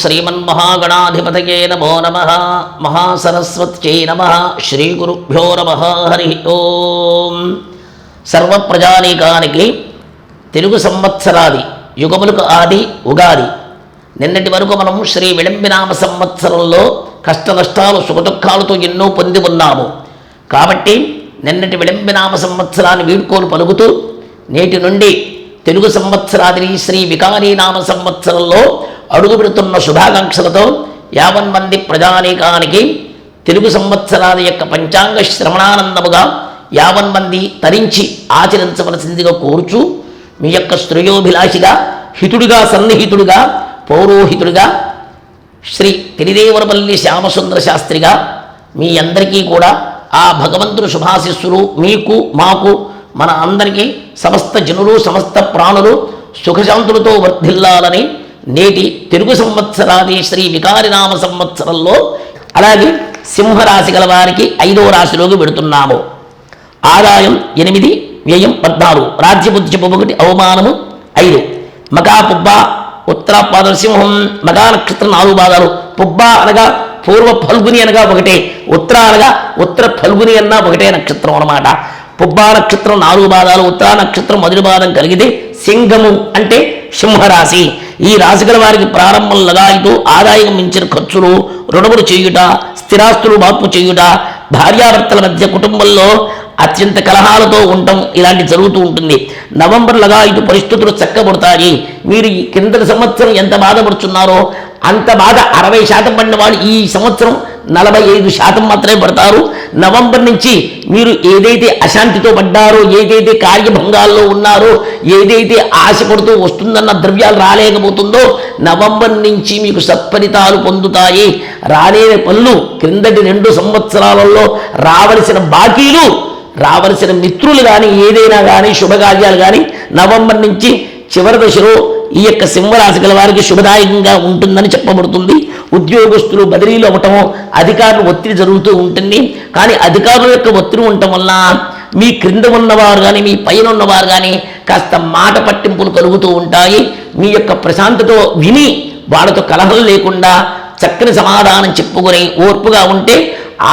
శ్రీమన్మహాగణాధిపతయే నమో నమః. మహాసరస్వత్యై నమః. శ్రీగురుభ్యో నమః. హరి ఓం. సర్వప్రజానీకానికి తెలుగు సంవత్సరాది యుగములకు ఆది ఉగాది. నిన్నటి వరకు మనం శ్రీ విళంబినామ సంవత్సరంలో కష్ట నష్టాలు సుఖదుఖాలతో ఎన్నో పొంది ఉన్నాము. కాబట్టి నిన్నటి విళంబినామ సంవత్సరాన్ని వీడ్కోలు పలుకుతూ నేటి నుండి తెలుగు సంవత్సరాదిని శ్రీ వికారీనామ సంవత్సరంలో అడుగు పెడుతున్న శుభాకాంక్షలతో 50 మంది ప్రజానీకానికి తెలుగు సంవత్సరాది యొక్క పంచాంగ శ్రవణానందముగా 50 మంది తరించి ఆచరించవలసిందిగా కోరుచు మీ యొక్క శ్రేయోభిలాషిగా హితుడిగా సన్నిహితుడిగా పౌరోహితుడిగా శ్రీ తిరిదేవరపల్లి శ్యామసుందర శాస్త్రిగా మీ అందరికీ కూడా ఆ భగవంతుడు శుభాశిస్సులు మీకు మాకు మన అందరికీ సమస్త జనులు సమస్త ప్రాణులు సుఖశాంతులతో వర్ధిల్లాలని నేటి తెలుగు సంవత్సరాది శ్రీ వికారినామ సంవత్సరంలో అలాగే సింహరాశి గల వారికి 5వ రాశిలోకి పెడుతున్నాము. ఆదాయం 8, వ్యయం 14, రాజ్యబుద్ధి 1, అవమానము 5. మగా పుబ్బ ఉత్తరాపాద సింహం. మగా నక్షత్రం 4 పాదాలు. పుబ్బ అనగా పూర్వ ఫల్గుని అనగా ఒకటే, ఉత్తర అనగా ఉత్తర ఫల్గుని అన్న ఒకటే నక్షత్రం అన్నమాట. పుబ్బా నక్షత్రం 4 పాదాలు, ఉత్తరా నక్షత్రం మొదటి పాదం కలిగితే సింహము అంటే సింహరాశి. ఈ రాశిగల వారికి ప్రారంభం లగాయితూ ఆదాయం మించిన ఖర్చులు, రుణములు చేయుట, స్థిరాస్తులు మార్పు చేయుట, భార్యాభర్తల మధ్య కుటుంబంలో అత్యంత కలహాలతో ఉండటం ఇలాంటి జరుగుతూ ఉంటుంది. నవంబర్ లగాయితూ పరిస్థితులు చక్కబడతాయి. మీరు ఈ కిందటి సంవత్సరం ఎంత బాధపడుతున్నారో అంత బాధ 60% పడిన వాళ్ళు ఈ సంవత్సరం 45% మాత్రమే పడతారు. నవంబర్ నుంచి మీరు ఏదైతే అశాంతితో పడ్డారో, ఏదైతే కార్యభంగాల్లో ఉన్నారో, ఏదైతే ఆశపడుతూ వస్తుందన్న ద్రవ్యాలు రాలేకపోతుందో నవంబర్ నుంచి మీకు సత్ఫలితాలు పొందుతాయి. రాలేని పనులు క్రిందటి 2 సంవత్సరాలలో రావలసిన బాకీలు, రావలసిన మిత్రులు కానీ ఏదైనా కానీ శుభకార్యాలు కానీ నవంబర్ నుంచి చివరి దశలో ఈ యొక్క సింహరాశి గల వారికి శుభదాయకంగా ఉంటుందని చెప్పబడుతుంది. ఉద్యోగస్తులు బదిలీలు అవ్వటము, అధికారులు ఒత్తిడి జరుగుతూ ఉంటుంది. కానీ అధికారుల యొక్క ఒత్తిడి ఉండటం వల్ల మీ క్రింద ఉన్నవారు కానీ మీ పైన ఉన్నవారు కానీ కాస్త మాట పట్టింపులు కలుగుతూ ఉంటాయి. మీ యొక్క ప్రశాంతతో విని వాళ్ళతో కలహం లేకుండా చక్కని సమాధానం చెప్పుకొని ఓర్పుగా ఉంటే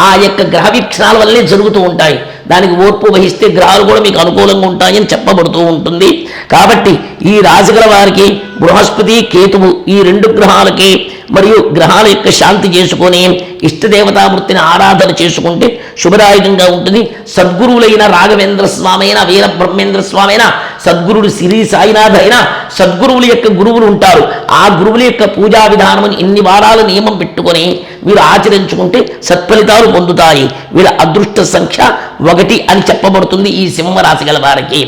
ఆ యొక్క గ్రహ వీక్షణాల వల్లే జరుగుతూ ఉంటాయి. దానికి ఓర్పు వహిస్తే గ్రహాలు కూడా మీకు అనుకూలంగా ఉంటాయని చెప్పబడుతూ ఉంటుంది. కాబట్టి ఈ రాశిగల వారికి బృహస్పతి కేతువు ఈ 2 గ్రహాలకి మరియు గ్రహాల యొక్క శాంతి చేసుకొని ఇష్టదేవతామూర్తిని ఆరాధన చేసుకుంటే శుభదాయకంగా ఉంటుంది. సద్గురువులైన రాఘవేంద్ర స్వామి అయినా, వీర బ్రహ్మేంద్ర స్వామి అయినా, సద్గురుడు శ్రీ సాయినాథ్ అయినా సద్గురువుల యొక్క గురువులు ఉంటారు. ఆ గురువుల యొక్క పూజా విధానం ఇన్ని వారాల నియమం పెట్టుకొని మీరు ఆచరించుకుంటే సత్ఫలితాలు పొందుతాయి. వీళ్ళ అదృష్ట సంఖ్య 1 అని చెప్పబడుతుంది ఈ సింహరాశి గల వారికి.